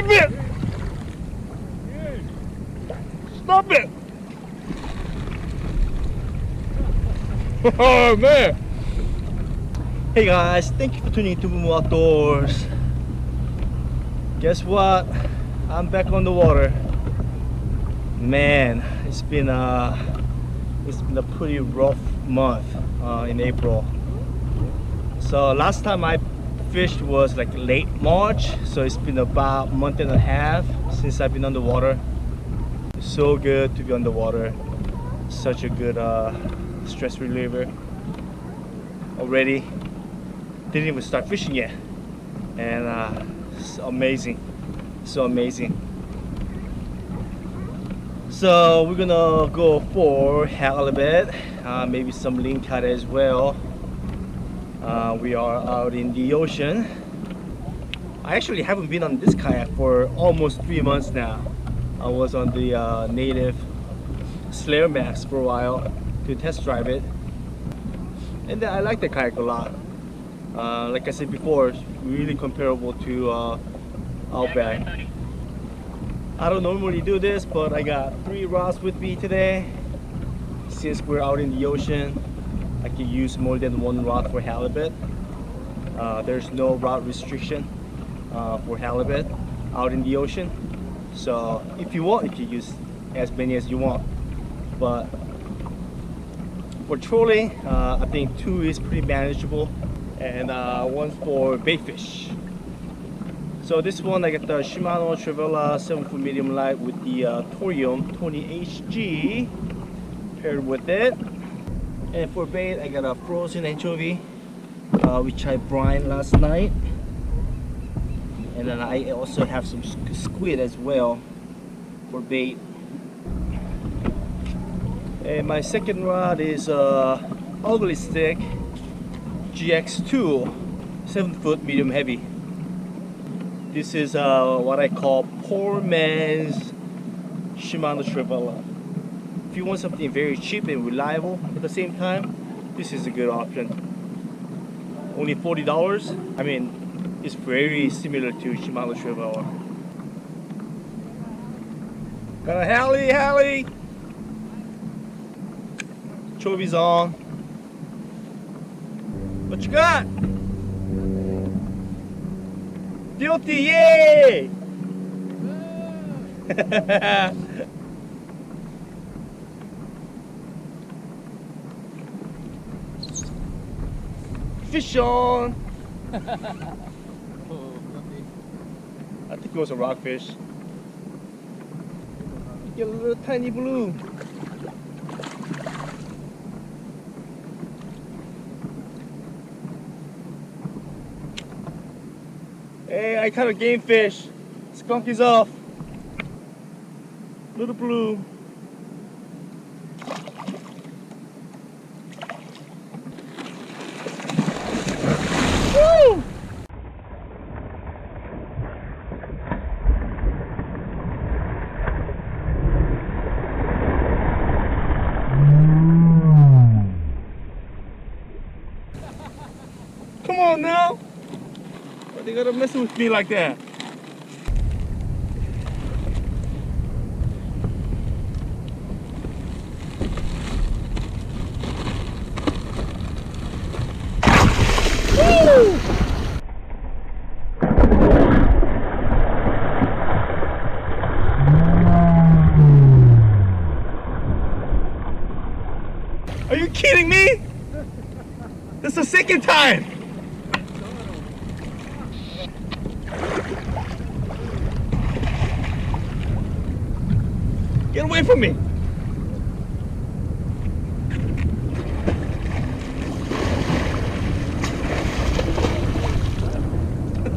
Stop it! Stop it! Oh man! Hey guys, thank you for tuning into Moo Outdoors. Guess what? I'm back on the water. Man, it's been a pretty rough month in April. So last time I fished was like late March, so it's been about a month and a half since I've been on the water. It's so good to be on the water. Such a good stress reliever. Already didn't even start fishing yet, and it's amazing, so amazing. So we're gonna go for halibut, maybe some lingcod as well. We are out in the ocean. I actually haven't been on this kayak for almost 3 months now. I was on the native Slayer Max for a while to test drive it, and I like the kayak a lot. Like I said before, it's really comparable to Outback. I don't normally do this, but I got 3 rods with me today. Since we're out in the ocean, I can use more than 1 rod for halibut. There's no rod restriction for halibut out in the ocean. So if you want, you can use as many as you want. But for trolling, I think 2 is pretty manageable, and 1 for bait fish. So this one, I got the Shimano Travella 7-foot medium light with the Thorium 20HG paired with it. And for bait, I got a frozen anchovy, which I brined last night. And then I also have some squid as well for bait. And my second rod is Ugly Stick GX2 7-foot medium heavy. This is what I call poor man's Shimano Travella. If you want something very cheap and reliable at the same time, this is a good option. Only $40. I mean, it's very similar to Shimano Travella. Got a Hallie! Chovy's on. What you got? Guilty, yay! Fish on! I think it was a rockfish. Get a little tiny blue. Hey, I caught a game fish. Skunk is off. Little blue. Woo! Come on now. Why they gotta mess with me like that? Woo! Are you kidding me? This is the second time. Get away from me!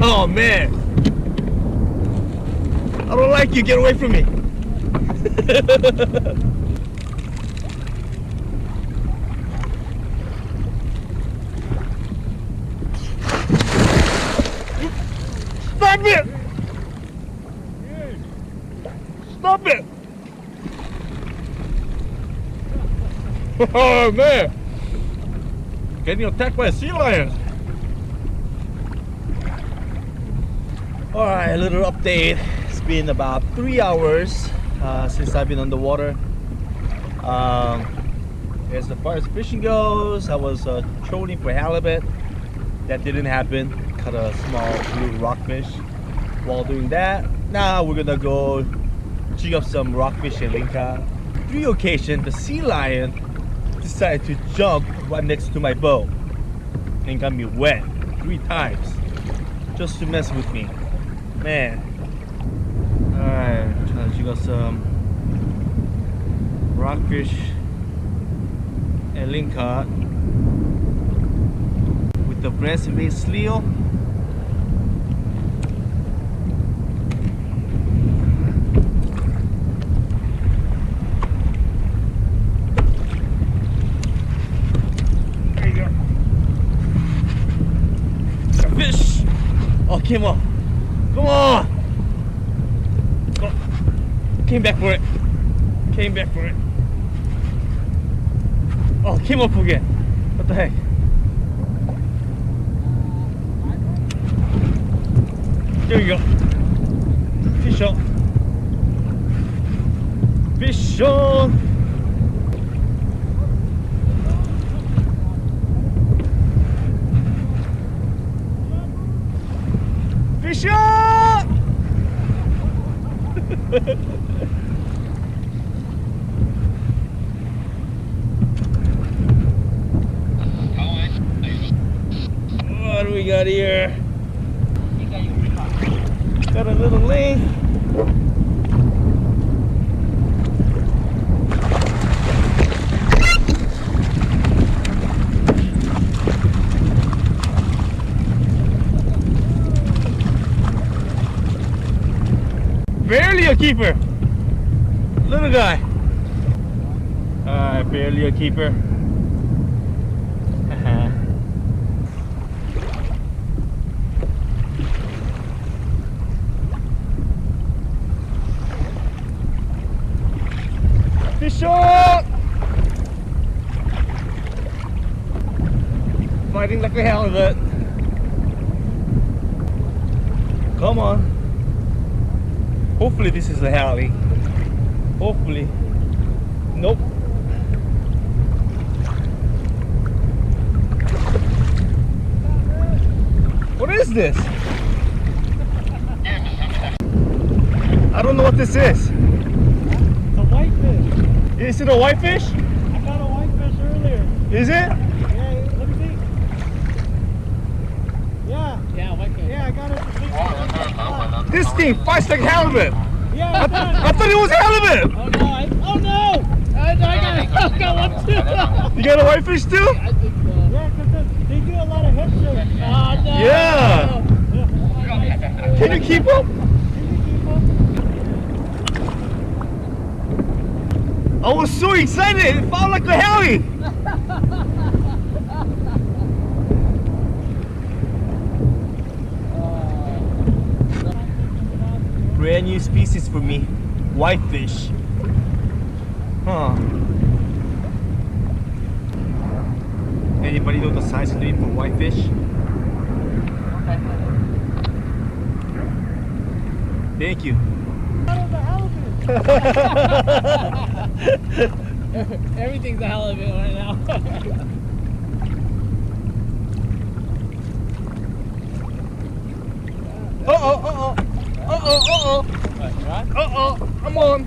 Oh man! I don't like you, get away from me! Stop it! Stop it! Oh man! Getting attacked by a sea lion! Alright, a little update. It's been about 3 hours since I've been on the water. As far as fishing goes, I was trolling for halibut. That didn't happen. Caught a small blue rockfish while doing that. Now we're gonna go jig up some rockfish in Linka. 3 occasions, the sea lion decided to jump right next to my boat and got me wet 3 times just to mess with me. Man. Alright, trying to jig up some rockfish and lingcod with the brass-based seal. There you go. Fish! Oh, came off. Come on! Oh, came back for it. Came back for it. Oh, came up again. What the heck? There you go. Fish on. Fish on. Fish on. What do we got here? Got a little link. Barely a keeper. Little guy. Alright, barely a keeper. Fish up! Fighting like a halibut. Come on. Hopefully this is a hally. Hopefully. Nope. What is this? I don't know what this is. Whitefish. Is it a whitefish? I got a whitefish earlier. Is it? Yeah, let me see. Yeah, whitefish. Yeah, I got it. This thing fights like halibut. Yeah, I thought it was halibut. oh no! I got one too. You got a whitefish too? I think so. Yeah, because they do a lot of head shakes. Oh no! Yeah. Can you keep up? I was so excited, it felt like a heli! Brand new species for me, whitefish. Huh. Anybody know the size limit for whitefish? Thank you. Everything's a halibut right now. I'm on.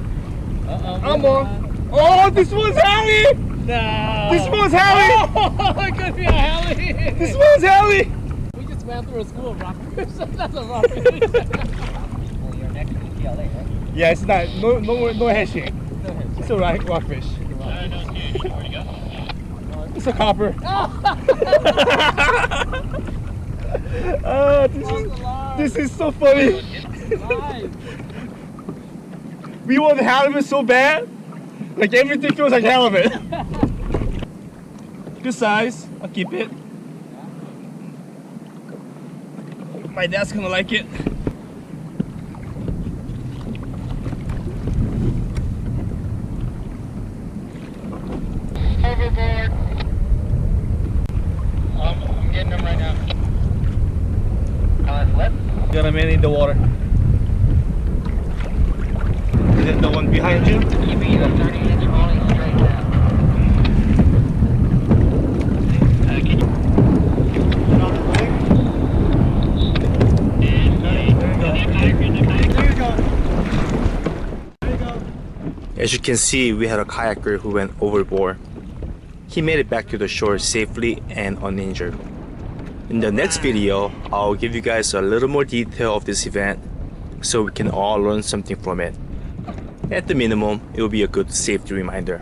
I'm on. Oh, this one's heli! No. This one's heli! Oh, it could be a heli. This one's heli! We just ran through a school of rockfish. That's a rockfish. Well, you're next to GLA, right? Yeah, it's not. No head shake. It's a rockfish. It's a copper. This is so funny. We want halibut so bad, like everything feels like halibut. Good size. I'll keep it. My dad's gonna like it. Overboard. I'm getting them right now. Flip? got a man in the water. Is it the one behind you? You mean a 30-inch rolling straight down. Can you Put on his leg. There you go. There you go. As you can see, we had a kayaker who went overboard. He made it back to the shore safely and uninjured. In the next video, I'll give you guys a little more detail of this event so we can all learn something from it. At the minimum, it will be a good safety reminder.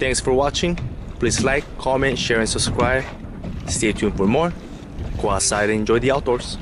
Thanks for watching. Please like, comment, share, and subscribe. Stay tuned for more. Go outside and enjoy the outdoors.